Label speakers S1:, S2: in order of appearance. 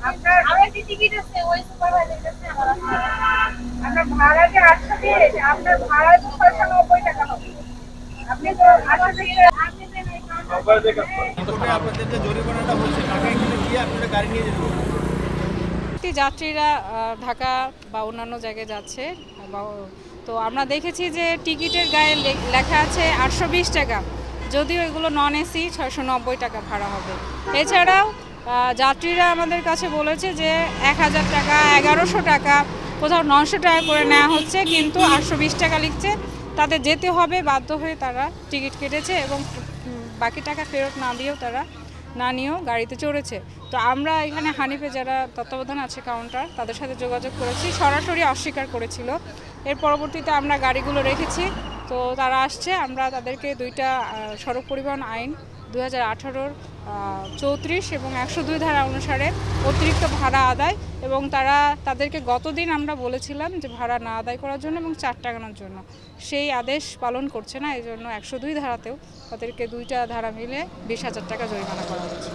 S1: আপনার আরেকটি টিকিট আছে ওই সুপারভাইজার কাছে আপনার ভাড়া যে 800 দিয়েছে আপনার ভাড়া 690 টাকা হবে। আপনি তো 800 দিয়ে আপনি যে নাই
S2: কোর্টে আপনাদের যে জরিমানাটা হচ্ছে টাকা এখানে দিয়ে আপনারা গাড়ি নিয়ে যেতে হবে।
S3: যাত্রীরা ঢাকা বা অন্যান্য জায়গায় যাচ্ছে তো আমরা দেখেছি যে টিকিটের গায়ে লেখা আছে 820 টাকা, যদিও এগুলো নন এসি 690 টাকা ভাড়া হবে। এছাড়াও যাত্রীরা আমাদের কাছে বলেছে যে 1000 টাকা 1100 টাকা কোথাও 900 টাকা করে নেওয়া হচ্ছে, কিন্তু 820 টাকা লিখছে। তাদের যেতে হবে, বাধ্য হয়ে তারা টিকিট কেটেছে এবং বাকি টাকা ফেরত না নিয়েও গাড়িতে চড়েছে। তো আমরা এখানে হানিফে যারা তত্ত্বাবধান আছে কাউন্টার, তাদের সাথে যোগাযোগ করেছি, সরাসরি অস্বীকার করেছিল। এর পরবর্তীতে আমরা গাড়িগুলো রেখেছি, তো তারা আসছে। আমরা তাদেরকে দুইটা সড়ক পরিবহন আইন 2018-র 34 এবং 102 ধারা অনুসারে অতিরিক্ত ভাড়া আদায়, এবং তাদেরকে গতদিন আমরা বলেছিলাম যে ভাড়া না আদায় করার জন্য এবং 4 টাকানোর জন্য, সেই আদেশ পালন করছে না। এই জন্য 102 ধারাতেও তাদেরকে দুইটা ধারা মিলে 20,000 টাকা জরিমানা করা হয়েছে।